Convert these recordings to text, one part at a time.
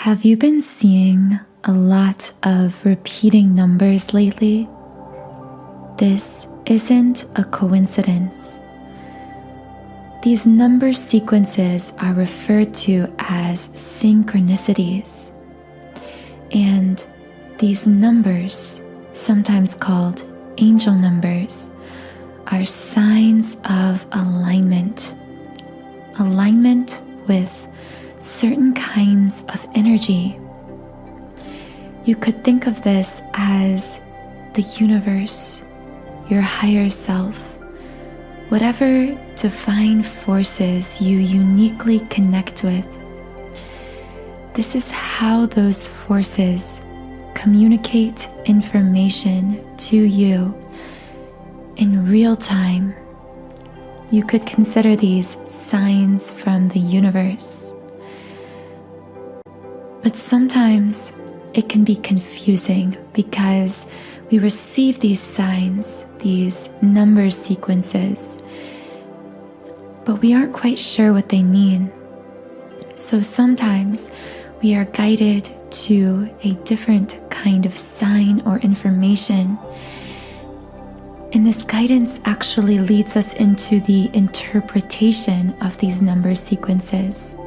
Have you been seeing a lot of repeating numbers lately? This isn't a coincidence. These number sequences are referred to as synchronicities. And these numbers, sometimes called angel numbers, are signs of alignment. Alignment with certain kinds of energy. You could think of this as the universe, your higher self, whatever divine forces you uniquely connect with. This is how those forces communicate information to you in real time. You could consider these signs from the universe. But sometimes it can be confusing because we receive these signs, these number sequences, but we aren't quite sure what they mean. So sometimes we are guided to a different kind of sign or information. And this guidance actually leads us into the interpretation of these number sequences.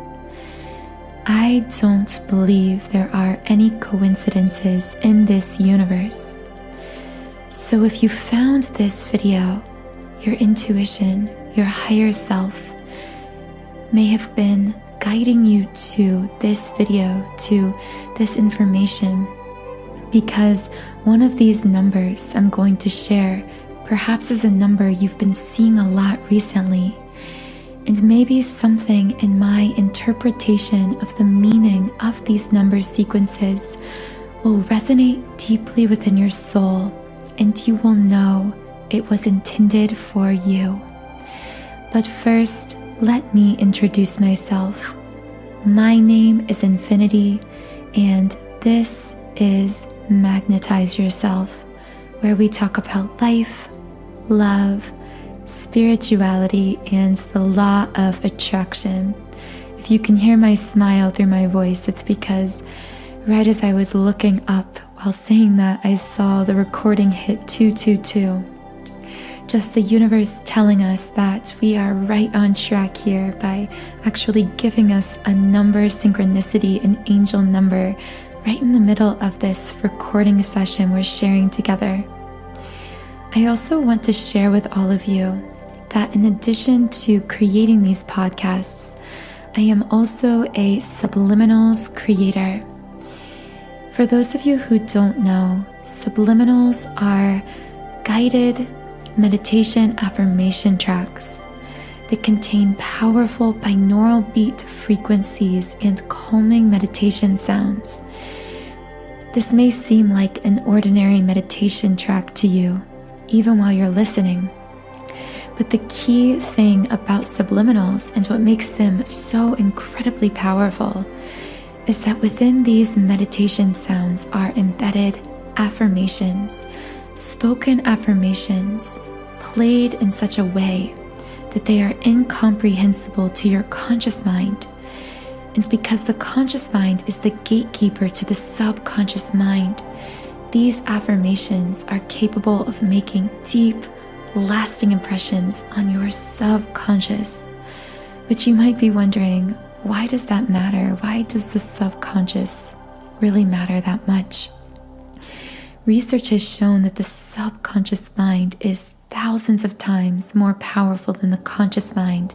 I don't believe there are any coincidences in this universe. So if you found this video, your intuition, your higher self, may have been guiding you to this video, to this information, because one of these numbers I'm going to share perhaps is a number you've been seeing a lot recently. And maybe something in my interpretation of the meaning of these number sequences will resonate deeply within your soul, and you will know it was intended for you. But first, let me introduce myself. My name is Infinity, and this is Magnetize Yourself, where we talk about life, love, spirituality, and the law of attraction. If you can hear my smile through my voice, it's because right as I was looking up while saying that, I saw the recording hit 222. Just the universe telling us that we are right on track here by actually giving us a number synchronicity, an angel number, right in the middle of this recording session we're sharing together. I also want to share with all of you that in addition to creating these podcasts, I am also a subliminals creator. For those of you who don't know, subliminals are guided meditation affirmation tracks that contain powerful binaural beat frequencies and calming meditation sounds. This may seem like an ordinary meditation track to you, even while you're listening. But the key thing about subliminals and what makes them so incredibly powerful is that within these meditation sounds are embedded affirmations, spoken affirmations, played in such a way that they are incomprehensible to your conscious mind. And because the conscious mind is the gatekeeper to the subconscious mind, these affirmations are capable of making deep, lasting impressions on your subconscious, which you might be wondering, why does that matter? Why does the subconscious really matter that much? Research has shown that the subconscious mind is thousands of times more powerful than the conscious mind.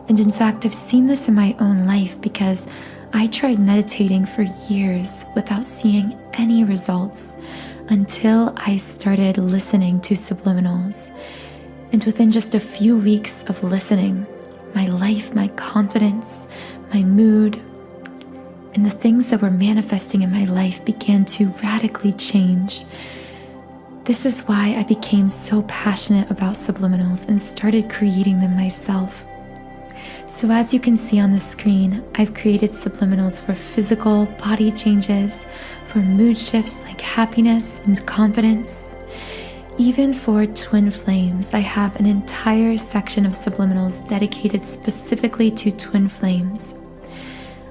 And in fact, I've seen this in my own life because I tried meditating for years without seeing any results until I started listening to subliminals. And within just a few weeks of listening, my life, my confidence, my mood, and the things that were manifesting in my life began to radically change. This is why I became so passionate about subliminals and started creating them myself. So as you can see on the screen, I've created subliminals for physical body changes, for mood shifts like happiness and confidence. Even for twin flames, I have an entire section of subliminals dedicated specifically to twin flames.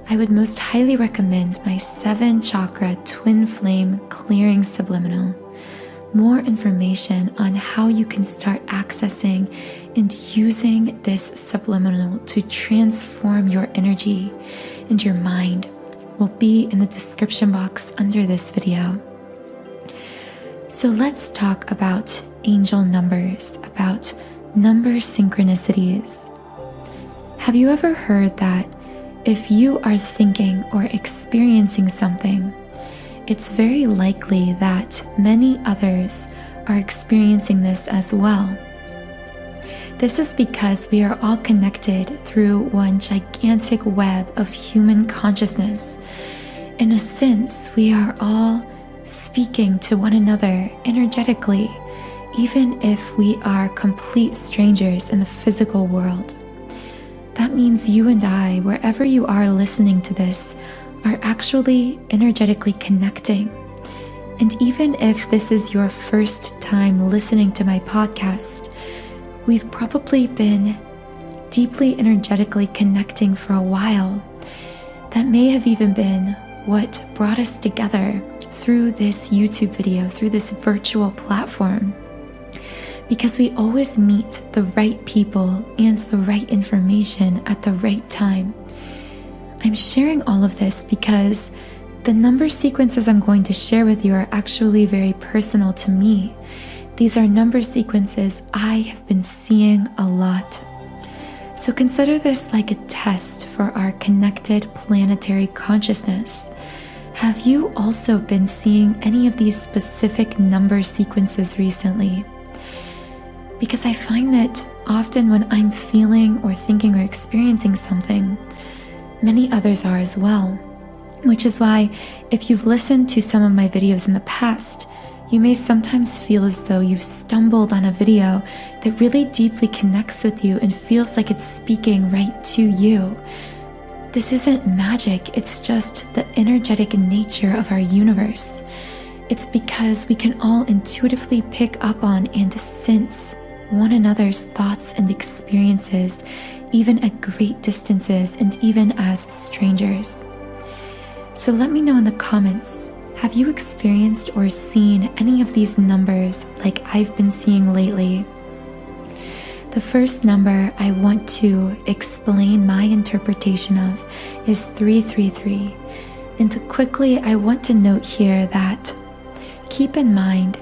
I would most highly recommend my 7 chakra twin flame clearing subliminal. More information on how you can start accessing and using this subliminal to transform your energy and your mind will be in the description box under this video. So let's talk about angel numbers, about number synchronicities. Have you ever heard that if you are thinking or experiencing something, it's very likely that many others are experiencing this as well? This is because we are all connected through one gigantic web of human consciousness. In a sense, we are all speaking to one another energetically, even if we are complete strangers in the physical world. That means you and I, wherever you are listening to this, are actually energetically connecting. And even if this is your first time listening to my podcast, we've probably been deeply energetically connecting for a while. That may have even been what brought us together through this YouTube video, through this virtual platform. Because we always meet the right people and the right information at the right time. I'm sharing all of this because the number sequences I'm going to share with you are actually very personal to me. These are number sequences I have been seeing a lot. So consider this like a test for our connected planetary consciousness. Have you also been seeing any of these specific number sequences recently? Because I find that often when I'm feeling or thinking or experiencing something, many others are as well. Which is why if you've listened to some of my videos in the past, you may sometimes feel as though you've stumbled on a video that really deeply connects with you and feels like it's speaking right to you. This isn't magic, it's just the energetic nature of our universe. It's because we can all intuitively pick up on and sense one another's thoughts and experiences, even at great distances and even as strangers. So let me know in the comments, have you experienced or seen any of these numbers like I've been seeing lately? The first number I want to explain my interpretation of is 333. And quickly, I want to note here that keep in mind,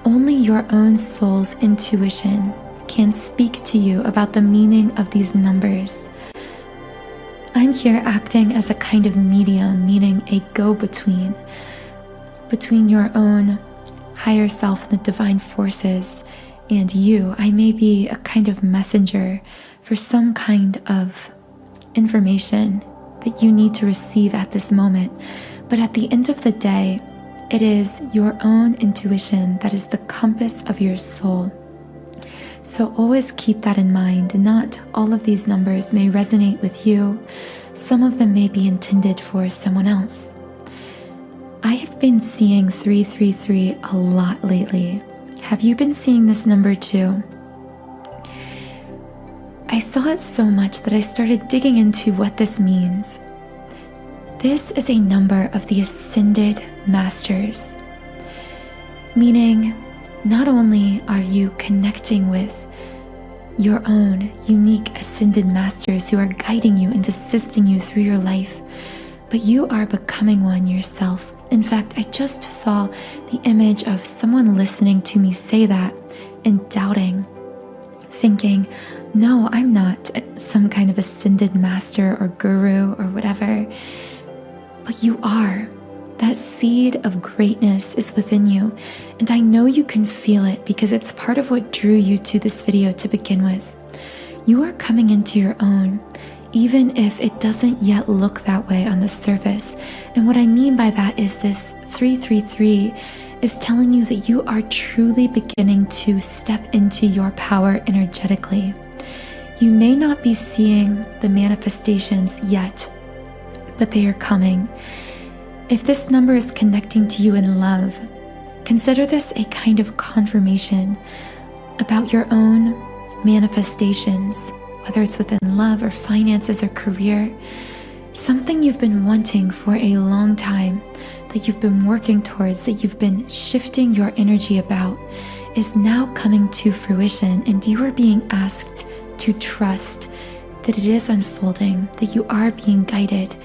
only your own soul's intuition can speak to you about the meaning of these numbers. I'm here acting as a kind of medium, meaning a go-between, between your own higher self and the divine forces and you. I may be a kind of messenger for some kind of information that you need to receive at this moment. But at the end of the day, it is your own intuition that is the compass of your soul. So always keep that in mind. Not all of these numbers may resonate with you. Some of them may be intended for someone else. I have been seeing 333 a lot lately. Have you been seeing this number too? I saw it so much that I started digging into what this means. This is a number of the ascended masters, meaning not only are you connecting with your own unique ascended masters who are guiding you and assisting you through your life, but you are becoming one yourself. In fact, I just saw the image of someone listening to me say that and doubting, thinking, no, I'm not some kind of ascended master or guru or whatever. But you are. That seed of greatness is within you. And I know you can feel it because it's part of what drew you to this video to begin with. You are coming into your own, even if it doesn't yet look that way on the surface. And what I mean by that is this 333 is telling you that you are truly beginning to step into your power energetically. You may not be seeing the manifestations yet, but they are coming. If this number is connecting to you in love, consider this a kind of confirmation about your own manifestations, whether it's within love or finances or career. Something you've been wanting for a long time, that you've been working towards, that you've been shifting your energy about, is now coming to fruition, and you are being asked to trust that it is unfolding, that you are being guided,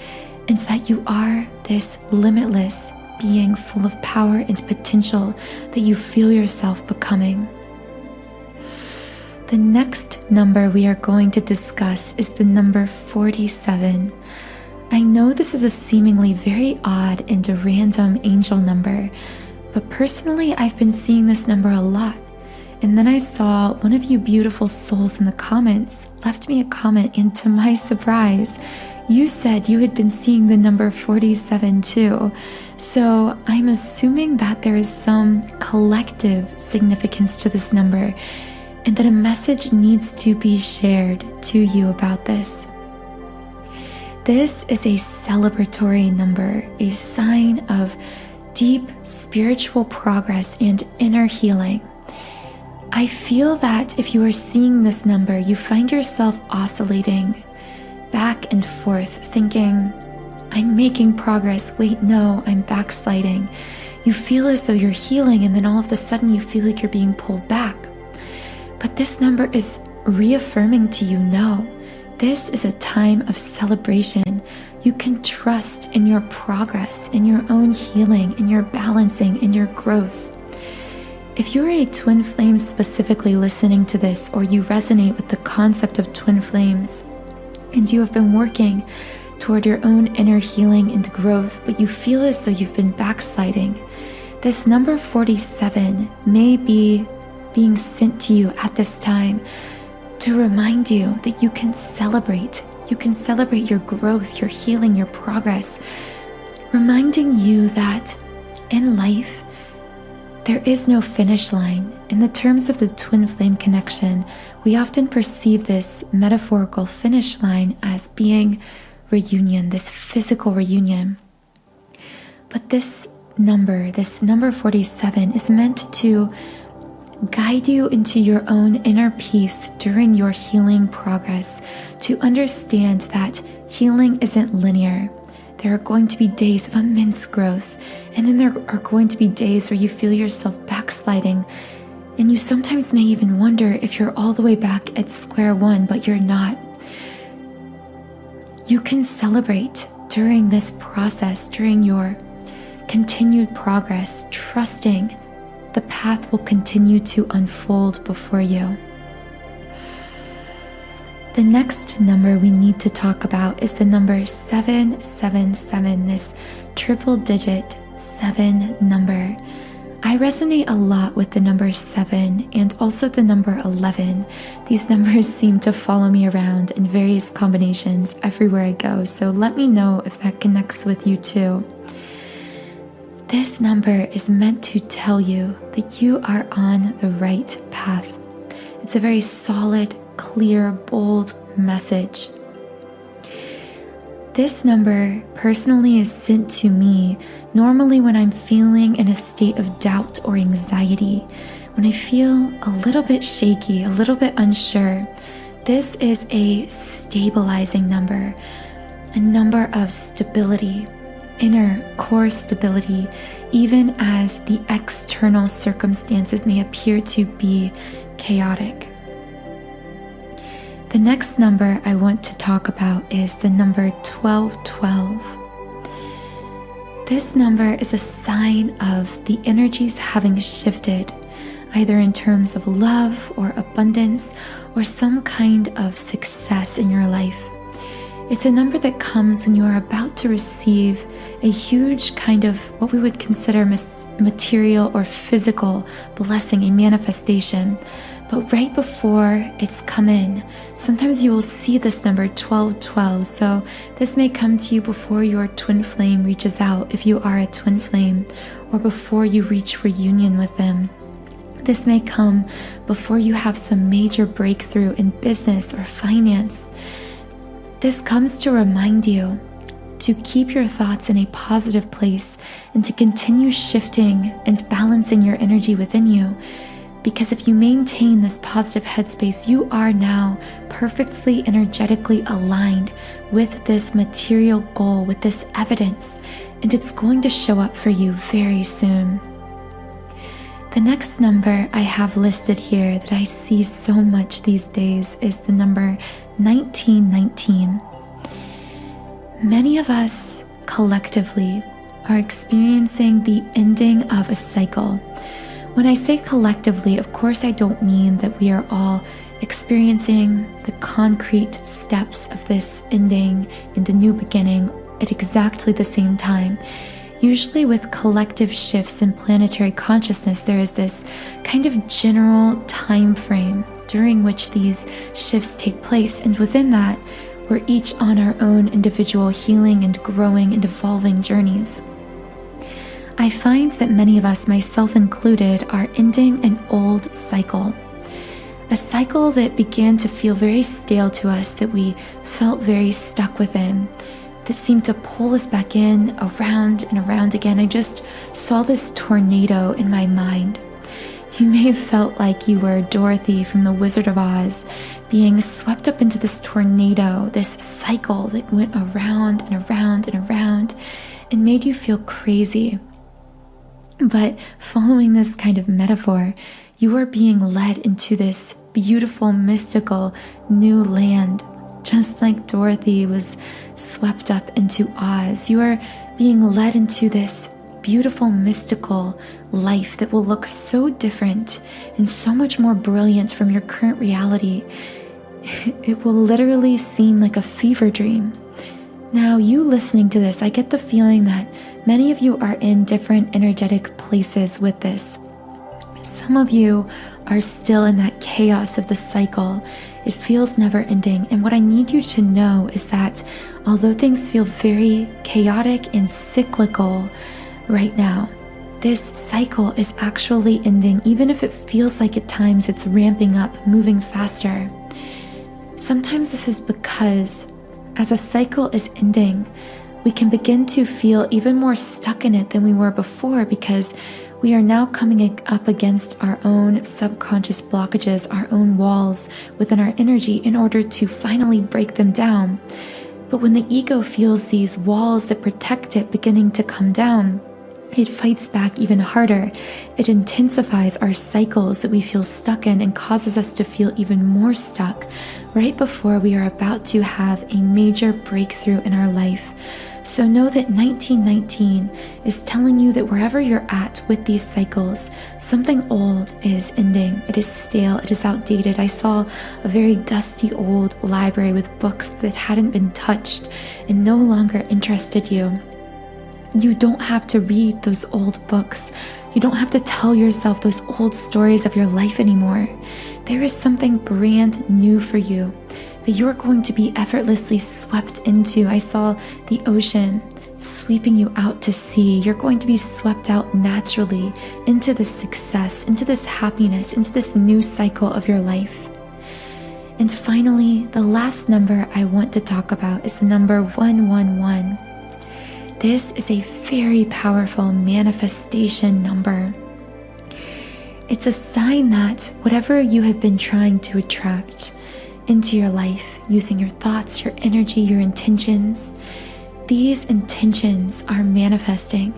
and that you are this limitless being full of power and potential that you feel yourself becoming. The next number we are going to discuss is the number 47. I know this is a seemingly very odd and a random angel number, but personally I've been seeing this number a lot. And then I saw one of you beautiful souls in the comments left me a comment, and to my surprise, you said you had been seeing the number 47 too. So I'm assuming that there is some collective significance to this number, and that a message needs to be shared to you about this. This is a celebratory number, a sign of deep spiritual progress and inner healing. I feel that if you are seeing this number, you find yourself oscillating back and forth, thinking, I'm making progress, wait, no, I'm backsliding. You feel as though you're healing, and then all of a sudden you feel like you're being pulled back. But this number is reaffirming to you, no, this is a time of celebration. You can trust in your progress, in your own healing, in your balancing, in your growth. If you're a twin flame specifically listening to this, or you resonate with the concept of twin flames, and you have been working toward your own inner healing and growth, but you feel as though you've been backsliding, this number 47 may be being sent to you at this time to remind you that you can celebrate. You can celebrate your growth, your healing, your progress, reminding you that in life, there is no finish line. In the terms of the twin flame connection, we often perceive this metaphorical finish line as being reunion, this physical reunion. But this number 47, is meant to guide you into your own inner peace during your healing progress, to understand that healing isn't linear. There are going to be days of immense growth, and then there are going to be days where you feel yourself backsliding, and you sometimes may even wonder if you're all the way back at square one, but you're not. You can celebrate during this process, during your continued progress, trusting the path will continue to unfold before you. The next number we need to talk about is the number 777, this triple digit 7 number. I resonate a lot with the number 7 and also the number 11. These numbers seem to follow me around in various combinations everywhere I go, so let me know if that connects with you too. This number is meant to tell you that you are on the right path. It's a very solid, clear, bold message. This number personally is sent to me normally when I'm feeling in a state of doubt or anxiety, when I feel a little bit shaky, a little bit unsure. This is a stabilizing number, a number of stability, inner core stability, even as the external circumstances may appear to be chaotic. The next number I want to talk about is the number 1212. This number is a sign of the energies having shifted, either in terms of love or abundance or some kind of success in your life. It's a number that comes when you are about to receive a huge kind of what we would consider material or physical blessing, a manifestation. But right before it's come in, sometimes you will see this number 1212. So this may come to you before your twin flame reaches out, if you are a twin flame, or before you reach reunion with them. This may come before you have some major breakthrough in business or finance. This comes to remind you to keep your thoughts in a positive place and to continue shifting and balancing your energy within you, Because if you maintain this positive headspace, you are now perfectly energetically aligned with this material goal, with this evidence, and it's going to show up for you very soon. The next number I have listed here that I see so much these days is the number 1919. Many of us collectively are experiencing the ending of a cycle. When I say collectively, of course, I don't mean that we are all experiencing the concrete steps of this ending and a new beginning at exactly the same time. Usually with collective shifts in planetary consciousness, there is this kind of general time frame during which these shifts take place. And within that, we're each on our own individual healing and growing and evolving journeys. I find that many of us, myself included, are ending an old cycle. A cycle that began to feel very stale to us, that we felt very stuck within, that seemed to pull us back in, around and around again. I just saw this tornado in my mind. You may have felt like you were Dorothy from The Wizard of Oz, being swept up into this tornado, this cycle that went around and around and around and made you feel crazy. But following this kind of metaphor, you are being led into this beautiful, mystical new land. Just like Dorothy was swept up into Oz, you are being led into this beautiful, mystical life that will look so different and so much more brilliant from your current reality. It will literally seem like a fever dream. Now, you listening to this, I get the feeling that many of you are in different energetic places with this. Some of you are still in that chaos of the cycle. It feels never ending. And what I need you to know is that although things feel very chaotic and cyclical right now, this cycle is actually ending, even if it feels like at times it's ramping up, moving faster. Sometimes this is because as a cycle is ending, we can begin to feel even more stuck in it than we were before, because we are now coming up against our own subconscious blockages, our own walls within our energy in order to finally break them down. But when the ego feels these walls that protect it beginning to come down, it fights back even harder. It intensifies our cycles that we feel stuck in and causes us to feel even more stuck right before we are about to have a major breakthrough in our life. So know that 1919 is telling you that wherever you're at with these cycles, something old is ending. It is stale, it is outdated. I saw a very dusty old library with books that hadn't been touched and no longer interested you. You don't have to read those old books. You don't have to tell yourself those old stories of your life anymore. There is something brand new for you that you're going to be effortlessly swept into. I saw the ocean sweeping you out to sea. You're going to be swept out naturally into this success, into this happiness, into this new cycle of your life. And finally, the last number I want to talk about is the number 111. This is a very powerful manifestation number. It's a sign that whatever you have been trying to attract into your life using your thoughts, your energy, your intentions, these intentions are manifesting,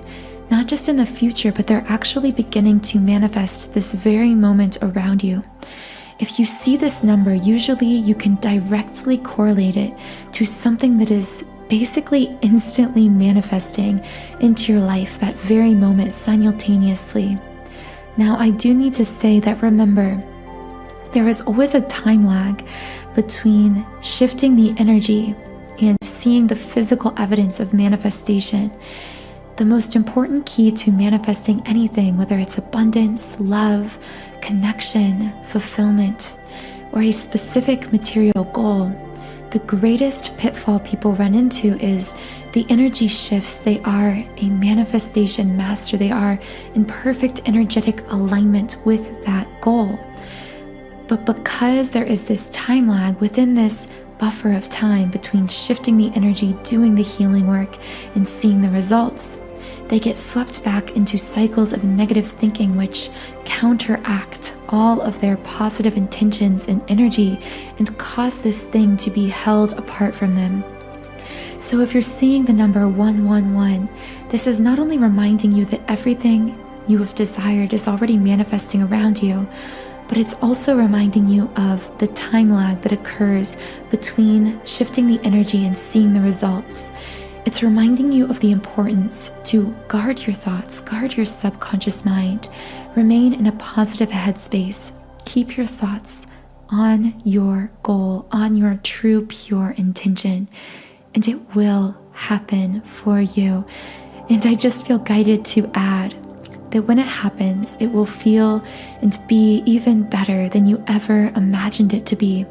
not just in the future, but they're actually beginning to manifest this very moment around you. If you see this number, usually you can directly correlate it to something that is basically instantly manifesting into your life that very moment simultaneously. Now, I do need to say that, remember, there is always a time lag between shifting the energy and seeing the physical evidence of manifestation. The most important key to manifesting anything, whether it's abundance, love, connection, fulfillment, or a specific material goal, the greatest pitfall people run into is the energy shifts. They are a manifestation master. They are in perfect energetic alignment with that goal. But because there is this time lag within this buffer of time between shifting the energy, doing the healing work, and seeing the results, they get swept back into cycles of negative thinking, which counteract all of their positive intentions and energy and cause this thing to be held apart from them. So if you're seeing the number 111, this is not only reminding you that everything you have desired is already manifesting around you, but it's also reminding you of the time lag that occurs between shifting the energy and seeing the results. It's reminding you of the importance to guard your thoughts, guard your subconscious mind, remain in a positive headspace, keep your thoughts on your goal, on your true, pure intention, and it will happen for you. And I just feel guided to add that when it happens, it will feel and be even better than you ever imagined it to be.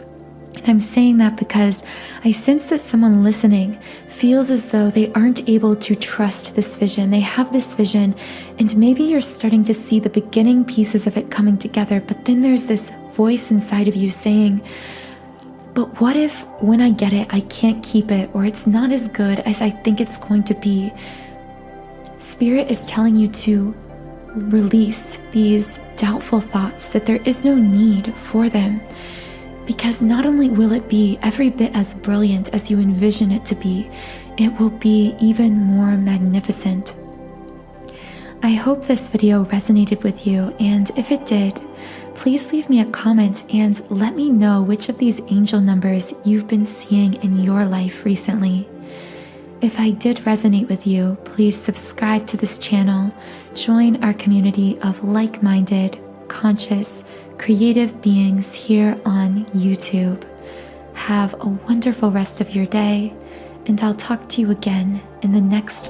And I'm saying that because I sense that someone listening feels as though they aren't able to trust this vision. They have this vision, and maybe you're starting to see the beginning pieces of it coming together, but then there's this voice inside of you saying, but what if when I get it, I can't keep it, or it's not as good as I think it's going to be? Spirit is telling you to release these doubtful thoughts, that there is no need for them, because not only will it be every bit as brilliant as you envision it to be, it will be even more magnificent. I hope this video resonated with you, and if it did, please leave me a comment and let me know which of these angel numbers you've been seeing in your life recently. If I did resonate with you, please subscribe to this channel, join our community of like-minded, conscious, creative beings here on YouTube. Have a wonderful rest of your day, and I'll talk to you again in the next